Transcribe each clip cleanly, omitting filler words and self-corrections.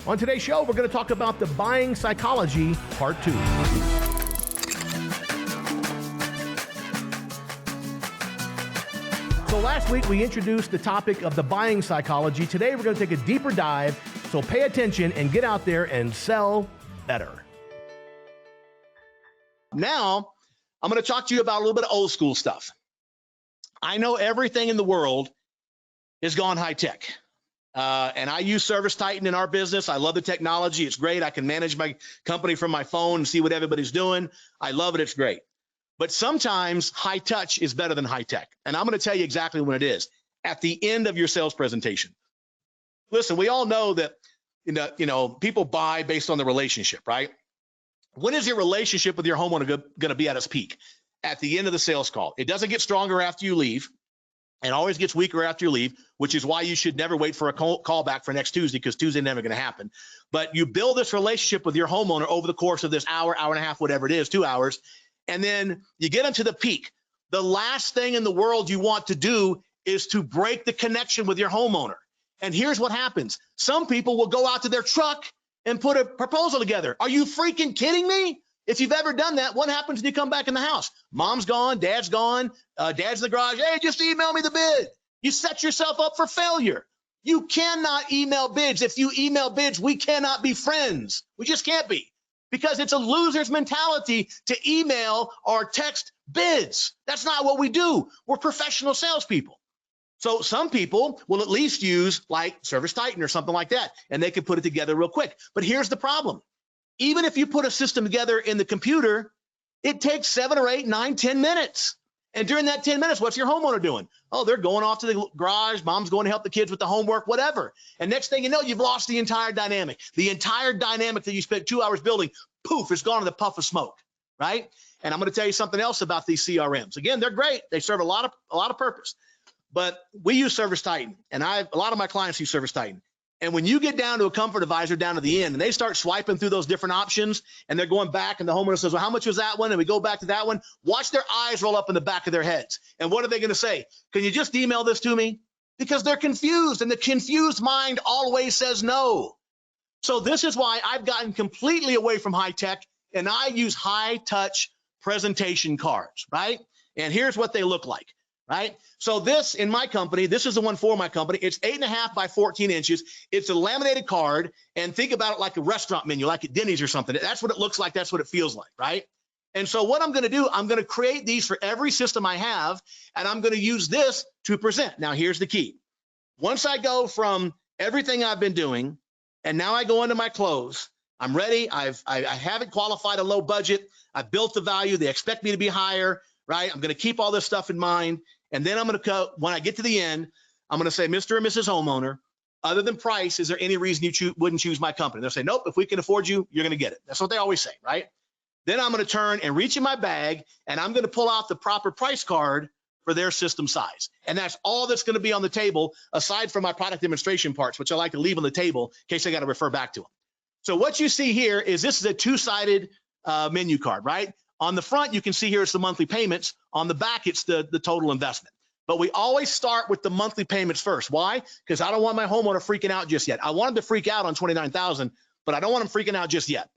On today's show, we're going to talk about the buying psychology, part 2. So last week, we introduced the topic of the buying psychology. Today, we're going to take a deeper dive, so pay attention and get out there and sell better. Now, I'm going to talk to you about a little bit of old school stuff. I know everything in the world has gone high tech. And I use Service Titan in our business. I love the technology. It's great. I can manage my company from my phone and see what everybody's doing. I love it. It's great. But sometimes high touch is better than high tech. And I'm going to tell you exactly when it is at the end of your sales presentation. Listen, we all know that, people buy based on the relationship, right? When is your relationship with your homeowner going to be at its peak? At the end of the sales call. It doesn't get stronger after you leave. And always gets weaker after you leave, which is why you should never wait for a call back for next Tuesday, because Tuesday never going to happen. But you build this relationship with your homeowner over the course of this hour, hour and a half, whatever it is, 2 hours, and then you get them to the peak. The last thing in the world you want to do is to break the connection with your homeowner. And here's what happens. Some people will go out to their truck and put a proposal together. Are you freaking kidding me? If you've ever done that, what happens when you come back in the house? Mom's gone, dad's gone, dad's in the garage. Hey, just email me the bid. You set yourself up for failure. You cannot email bids. If you email bids, we cannot be friends. We just can't be, because it's a loser's mentality to email or text bids. That's not what we do. We're professional salespeople. So some people will at least use like Service Titan or something like that, and they can put it together real quick. But here's the problem. Even if you put a system together in the computer, it takes 7 or 8, 9, 10 minutes. And during that 10 minutes, what's your homeowner doing? Oh, they're going off to the garage. Mom's going to help the kids with the homework, whatever. And next thing you know, you've lost the entire dynamic. The entire dynamic that you spent 2 hours building, poof, it's gone in the puff of smoke, right? And I'm going to tell you something else about these CRMs. Again, they're great. They serve a lot of purpose. But we use Service Titan, and a lot of my clients use Service Titan. And when you get down to a comfort advisor down to the end and they start swiping through those different options and they're going back and the homeowner says, well, how much was that one? And we go back to that one. Watch their eyes roll up in the back of their heads. And what are they going to say? Can you just email this to me? Because they're confused, and the confused mind always says no. So this is why I've gotten completely away from high tech, and I use high touch presentation cards, right? And here's what they look like. Right? So this, in my company, this is the one for my company. It's 8.5 by 14 inches. It's a laminated card, and think about it like a restaurant menu, like at Denny's or something. That's what it looks like. That's what it feels like, right? And so what I'm going to do, I'm going to create these for every system I have, and I'm going to use this to present. Now, here's the key. Once I go from everything I've been doing, and now I go into my close, I'm ready. I haven't qualified a low budget. I've built the value. They expect me to be higher, right? I'm going to keep all this stuff in mind. And then I'm going to go, when I get to the end, I'm going to say, Mr. and Mrs. Homeowner, other than price, is there any reason you wouldn't choose my company? They'll say, nope, if we can afford you, you're going to get it. That's what they always say, right? Then I'm going to turn and reach in my bag, and I'm going to pull out the proper price card for their system size. And that's all that's going to be on the table, aside from my product demonstration parts, which I like to leave on the table in case I got to refer back to them. So what you see here is this is a two-sided menu card, right? On the front, you can see here it's the monthly payments. On the back, it's the total investment. But we always start with the monthly payments first. Why? Because I don't want my homeowner freaking out just yet. I want him to freak out on $29,000, but I don't want him freaking out just yet.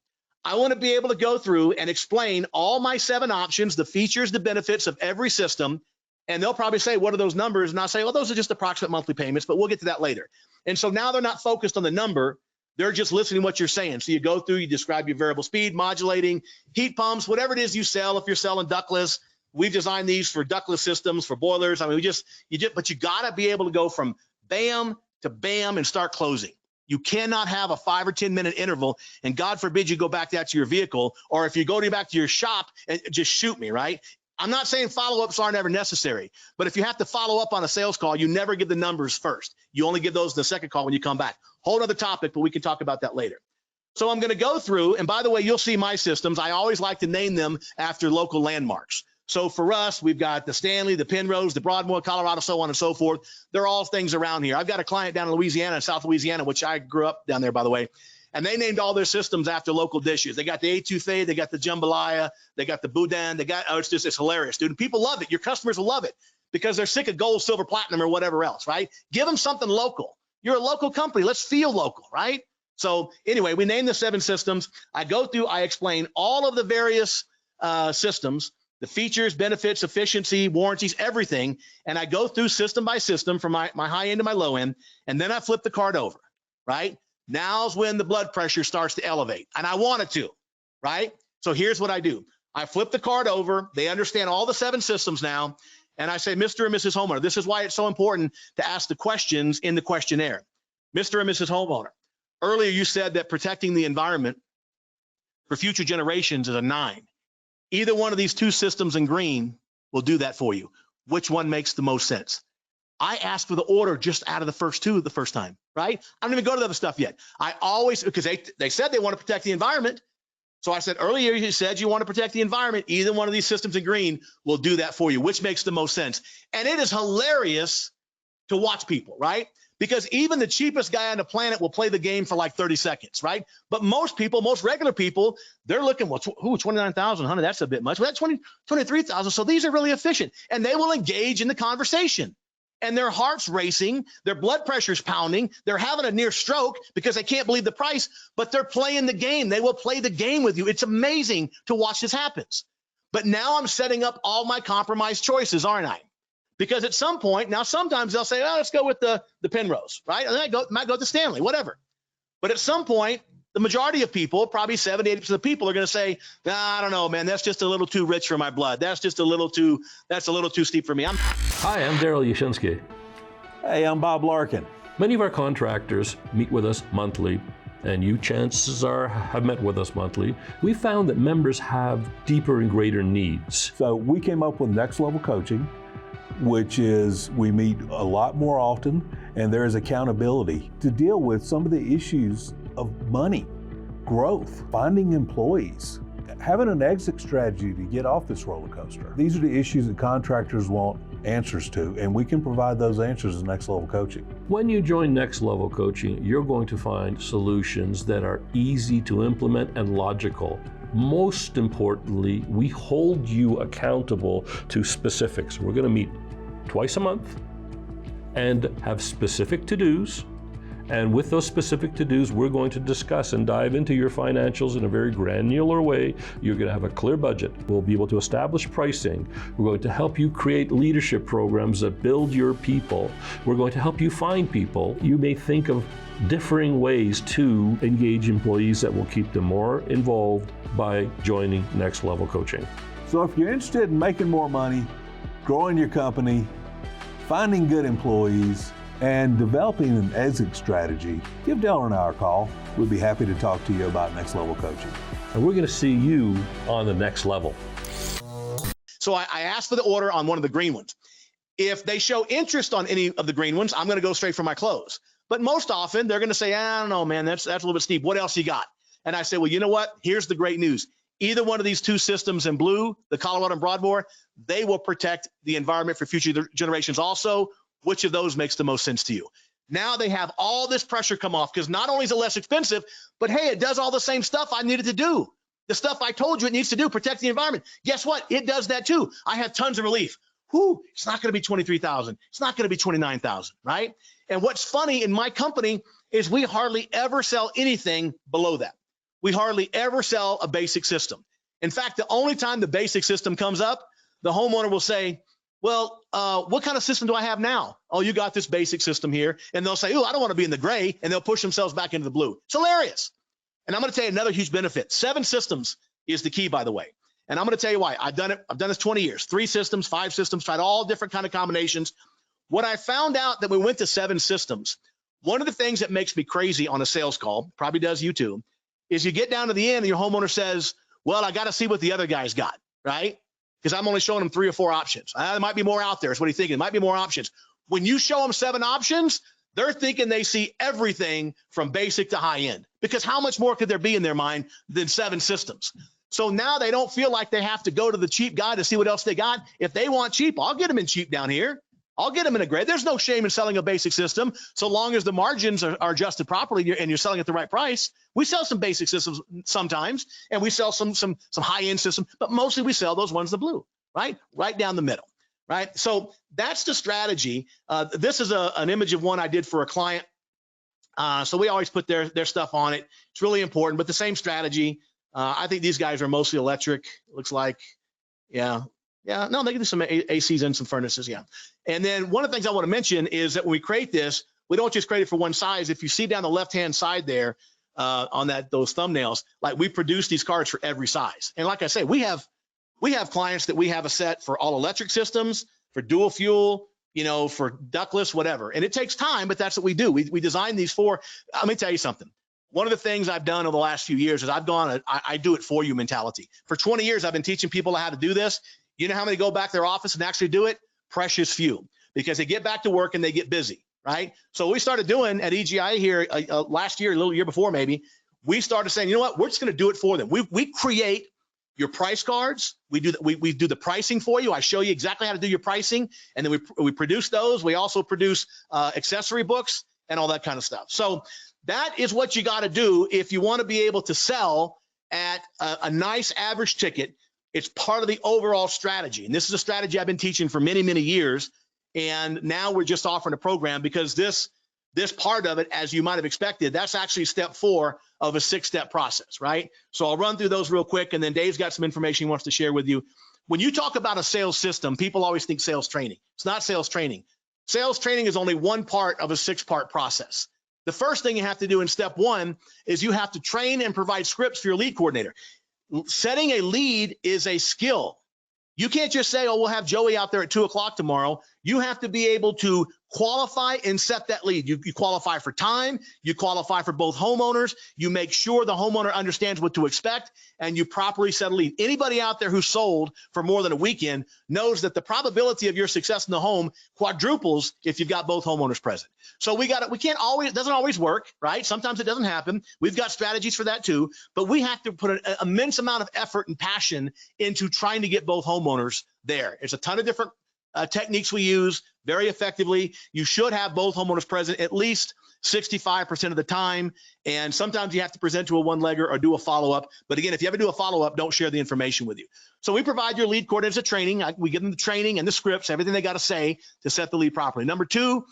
I want to be able to go through and explain all my 7 options, the features, the benefits of every system. And they'll probably say, what are those numbers? And I'll say, well, those are just approximate monthly payments, but we'll get to that later. And so now they're not focused on the number. They're just listening to what you're saying. So you go through, you describe your variable speed, modulating, heat pumps, whatever it is you sell. If you're selling ductless, we've designed these for ductless systems, for boilers. I mean, but you got to be able to go from bam to bam and start closing. You cannot have a 5 or 10 minute interval, and God forbid you go back out to your vehicle, or if you go back to your shop and just shoot me, right? I'm not saying follow-ups aren't ever necessary, but if you have to follow up on a sales call, you never give the numbers first. You only give those in the second call when you come back. Whole other topic, but we can talk about that later. So I'm going to go through, and by the way, you'll see my systems. I always like to name them after local landmarks. So for us, we've got the Stanley, the Penrose, the Broadmoor, Colorado, so on and so forth. They're all things around here. I've got a client down in Louisiana, South Louisiana, which I grew up down there, by the way. And they named all their systems after local dishes. They got the etouffee, they got the jambalaya, they got the boudin, it's hilarious, dude. And people love it. Your customers will love it because they're sick of gold, silver, platinum, or whatever else, right? Give them something local. You're a local company. Let's feel local, right? So anyway, we named the 7 systems. I go through, I explain all of the various systems, the features, benefits, efficiency, warranties, everything. And I go through system by system from my high end to my low end. And then I flip the card over, right? Now's when the blood pressure starts to elevate. And I want it to, right? So here's what I do. I flip the card over. They understand all the 7 systems now. And I say, Mr. and Mrs. Homeowner, this is why it's so important to ask the questions in the questionnaire. Mr. and Mrs. Homeowner, earlier you said that protecting the environment for future generations is a 9. Either one of these 2 systems in green will do that for you. Which one makes the most sense? I asked for the order just out of the first 2 the first time, right? I don't even go to the other stuff yet. I always, because they said they want to protect the environment. So I said, earlier you said you want to protect the environment. Either one of these systems in green will do that for you, which makes the most sense. And it is hilarious to watch people, right? Because even the cheapest guy on the planet will play the game for like 30 seconds, right? But most people, most regular people, they're looking, well, 29,000, honey, that's a bit much. Well, that's 23,000. So these are really efficient. And they will engage in the conversation. And their heart's racing, their blood pressure's pounding, they're having a near stroke because they can't believe the price, but they're playing the game. They will play the game with you. It's amazing to watch this happen. But now I'm setting up all my compromise choices, aren't I? Because at some point, now sometimes they'll say, oh, let's go with the Penrose, right? And then I might go to Stanley, whatever. But at some point, the majority of people, probably 70-80% of the people are going to say, nah, I don't know, man, that's just a little too rich for my blood. That's a little too steep for me. Hi, I'm Daryl Yashinsky. Hey, I'm Bob Larkin. Many of our contractors meet with us monthly, and you, chances are, have met with us monthly. We found that members have deeper and greater needs. So we came up with Next Level Coaching, which is we meet a lot more often, and there is accountability to deal with some of the issues of money, growth, finding employees, having an exit strategy to get off this roller coaster. These are the issues that contractors want answers to, and we can provide those answers in Next Level Coaching. When you join Next Level Coaching, you're going to find solutions that are easy to implement and logical. Most importantly, we hold you accountable to specifics. We're going to meet twice a month and have specific to-dos. And with those specific to-dos, we're going to discuss and dive into your financials in a very granular way. You're going to have a clear budget. We'll be able to establish pricing. We're going to help you create leadership programs that build your people. We're going to help you find people. You may think of differing ways to engage employees that will keep them more involved by joining Next Level Coaching. So if you're interested in making more money, growing your company, finding good employees, and developing an exit strategy, give Dale and I a call. We'd be happy to talk to you about Next Level Coaching. And we're going to see you on the next level. So I asked for the order on one of the green ones. If they show interest on any of the green ones, I'm going to go straight for my close. But most often they're going to say, I don't know, man, that's a little bit steep. What else you got? And I say, well, you know what? Here's the great news. Either one of these 2 systems in blue, the Colorado and Broadmoor, they will protect the environment for future generations also. Which of those makes the most sense to you? Now they have all this pressure come off because not only is it less expensive, but hey, it does all the same stuff I needed to do. The stuff I told you it needs to do, protect the environment. Guess what? It does that too. I have tons of relief. It's not going to be 23,000. It's not going to be 29,000, right? And what's funny in my company is we hardly ever sell anything below that. We hardly ever sell a basic system. In fact, the only time the basic system comes up, the homeowner will say, well, what kind of system do I have now? Oh, you got this basic system here. And they'll say, oh, I don't want to be in the gray. And they'll push themselves back into the blue. It's hilarious. And I'm going to tell you another huge benefit. 7 systems is the key, by the way. And I'm going to tell you why. I've done this 20 years, 3 systems, 5 systems, tried all different kind of combinations. What I found out that we went to 7 systems, one of the things that makes me crazy on a sales call, probably does you too, is you get down to the end and your homeowner says, well, I got to see what the other guy's got, right? Because I'm only showing them 3 or 4 options. There might be more out there is what he's thinking. There might be more options. When you show them 7 options, they're thinking they see everything from basic to high end. Because how much more could there be in their mind than 7 systems? So now they don't feel like they have to go to the cheap guy to see what else they got. If they want cheap, I'll get them in cheap down here. I'll get them in a gray. There's no shame in selling a basic system so long as the margins are adjusted properly and you're selling at the right price. We sell some basic systems sometimes, and we sell some high-end systems, but mostly we sell those ones in the blue, right? Right down the middle, right? So that's the strategy. This is an image of one I did for a client So we always put their stuff on it. It's really important, but the same strategy. I think these guys are mostly electric. Looks like, yeah. No, they can do some ACs and some furnaces, yeah. And then one of the things I want to mention is that when we create this, we don't just create it for one size. If you see down the left-hand side there on those thumbnails, like we produce these cards for every size. And like I say, we have clients that we have a set for all electric systems, for dual fuel, for ductless, whatever. And it takes time, but that's what we do. We design these for. Let me tell you something. One of the things I've done over the last few years is I do it for you mentality. For 20 years, I've been teaching people how to do this. You know how many go back to their office and actually do it? Precious few, because they get back to work and they get busy, right? So we started doing at EGI here last year, a little year before maybe, we started saying, you know what, we're just going to do it for them. We create your price cards. We do the pricing for you. I show you exactly how to do your pricing, and then we produce those. We also produce accessory books and all that kind of stuff. So that is what you got to do if you want to be able to sell at a nice average ticket. It's part of the overall strategy. And this is a strategy I've been teaching for many, many years. And now we're just offering a program because this part of it, as you might have expected, that's actually step 4 of a 6-step process, right? So I'll run through those real quick, and then Dave's got some information he wants to share with you. When you talk about a sales system, people always think sales training. It's not sales training. Sales training is only one part of a 6-part process. The first thing you have to do in step 1 is you have to train and provide scripts for your lead coordinator. Setting a lead is a skill. You can't just say, oh, we'll have Joey out there at 2 o'clock tomorrow. You have to be able to qualify and set that lead. You qualify for time. You qualify for both homeowners. You make sure the homeowner understands what to expect, and you properly set a lead. Anybody out there who sold for more than a weekend knows that the probability of your success in the home quadruples if you've got both homeowners present. So we can't always, it doesn't always work, right? Sometimes it doesn't happen. We've got strategies for that too, but we have to put an immense amount of effort and passion into trying to get both homeowners there. It's a ton of different techniques we use very effectively. You should have both homeowners present at least 65% of the time. And sometimes you have to present to a one-legger or do a follow-up. But again, if you ever do a follow-up, don't share the information with you. So we provide your lead coordinators a training. We give them the training and the scripts, everything they got to say to set the lead properly. Number 2,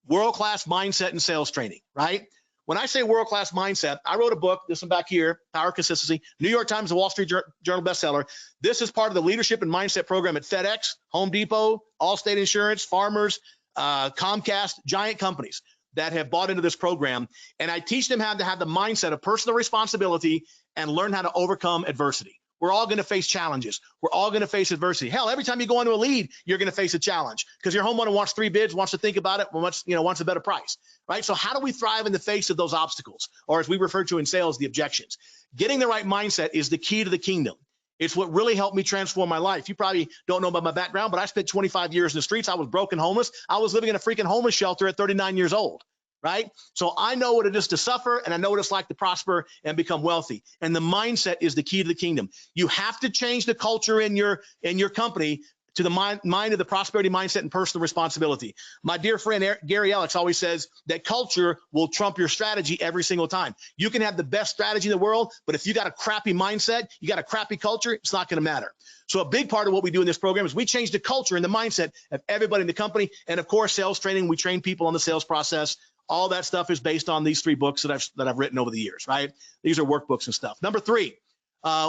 world-class mindset and sales training, right? When I say world-class mindset, I wrote a book, this one back here, Power Consistency, New York Times, the Wall Street Journal bestseller. This is part of the leadership and mindset program at FedEx, Home Depot, Allstate Insurance, Farmers, Comcast, giant companies that have bought into this program. And I teach them how to have the mindset of personal responsibility and learn how to overcome adversity. We're all going to face challenges. We're all going to face adversity. Hell, every time you go into a lead, you're going to face a challenge because your homeowner wants 3 bids, wants to think about it, wants a better price, right? So how do we thrive in the face of those obstacles, or as we refer to in sales, the objections? Getting the right mindset is the key to the kingdom. It's what really helped me transform my life. You probably don't know about my background, but I spent 25 years in the streets. I was broken homeless. I was living in a freaking homeless shelter at 39 years old. Right? So I know what it is to suffer, and I know what it's like to prosper and become wealthy. And the mindset is the key to the kingdom. You have to change the culture in your company to the mind of the prosperity mindset and personal responsibility. My dear friend Gary Ellis always says that culture will trump your strategy every single time. You can have the best strategy in the world, but if you got a crappy mindset, you got a crappy culture, it's not going to matter. So a big part of what we do in this program is we change the culture and the mindset of everybody in the company. And of course, sales training, we train people on the sales process. All that stuff is based on these 3 books that I've written over the years, right? These are workbooks and stuff. Number 3,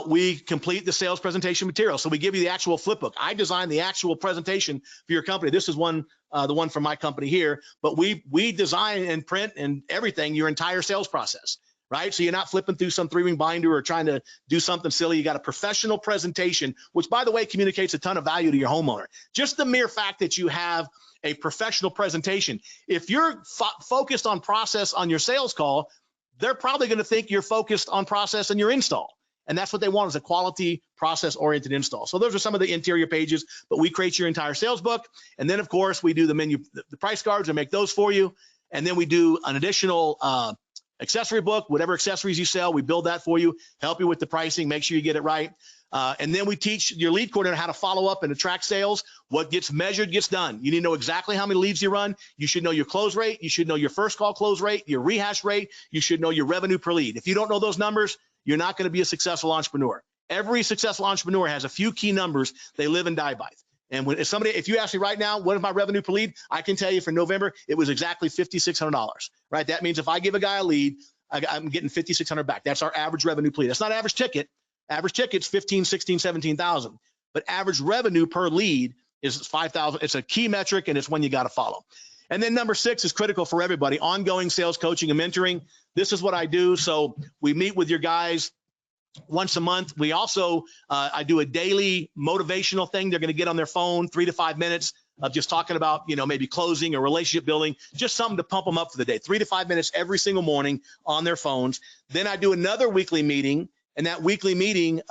we complete the sales presentation material. So we give you the actual flip book. I designed the actual presentation for your company. This is the one from my company here, but we design and print and everything, your entire sales process, right? So you're not flipping through some 3-ring binder or trying to do something silly. You got a professional presentation, which by the way, communicates a ton of value to your homeowner. Just the mere fact that you have a professional presentation. If you're focused on process on your sales call, they're probably going to think you're focused on process in your install. And that's what they want, is a quality process-oriented install. So those are some of the interior pages, but we create your entire sales book. And then of course we do the menu, the price cards, and make those for you. And then we do an additional accessory book, whatever accessories you sell, we build that for you, help you with the pricing, make sure you get it right. And then we teach your lead coordinator how to follow up and attract sales. What gets measured gets done. You need to know exactly how many leads you run. You should know your close rate. You should know your first call close rate, your rehash rate. You should know your revenue per lead. If you don't know those numbers, you're not going to be a successful entrepreneur. Every successful entrepreneur has a few key numbers they live and die by. And if you ask me right now, what is my revenue per lead? I can tell you for November, it was exactly $5,600, right? That means if I give a guy a lead, I'm getting $5,600 back. That's our average revenue per lead. That's not average ticket. Average ticket's 15, 16, 17,000. But average revenue per lead is 5,000. It's a key metric, and it's one you got to follow. And then number 6 is critical for everybody, ongoing sales coaching and mentoring. This is what I do. So we meet with your guys once a month. We also, I do a daily motivational thing. They're going to get on their phone 3 to 5 minutes of just talking about, maybe closing or relationship building, just something to pump them up for the day. 3 to 5 minutes every single morning on their phones. Then I do another weekly meeting, and that weekly meeting,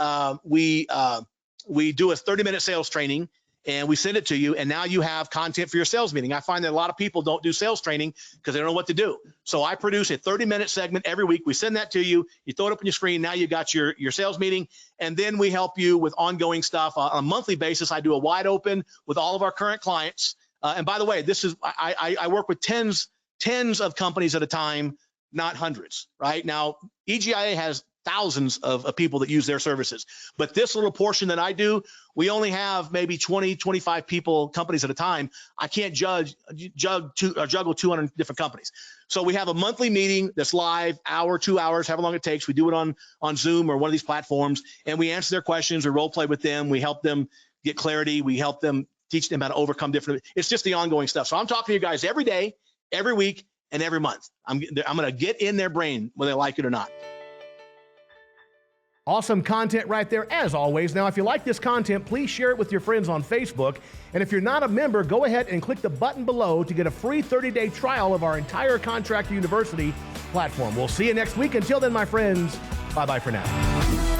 we do a 30-minute sales training, and we send it to you, and now you have content for your sales meeting. I find that a lot of people don't do sales training because they don't know what to do. So I produce a 30-minute segment every week. We send that to you. You throw it up on your screen. Now you got your sales meeting, and then we help you with ongoing stuff. On a monthly basis, I do a wide open with all of our current clients. And by the way, this is I work with tens of companies at a time, not hundreds, right? Now, EGIA has thousands of people that use their services. But this little portion that I do, we only have maybe 20, 25 companies at a time. I can't juggle 200 different companies. So we have a monthly meeting that's live, hour, 2 hours, however long it takes. We do it on Zoom or one of these platforms, and we answer their questions or role play with them. We help them get clarity. We help them teach them how to overcome different. It's just the ongoing stuff. So I'm talking to you guys every day, every week, and every month. I'm going to get in their brain whether they like it or not. Awesome content right there, as always. Now, if you like this content, please share it with your friends on Facebook. And if you're not a member, go ahead and click the button below to get a free 30-day trial of our entire Contractor University platform. We'll see you next week. Until then, my friends, bye-bye for now.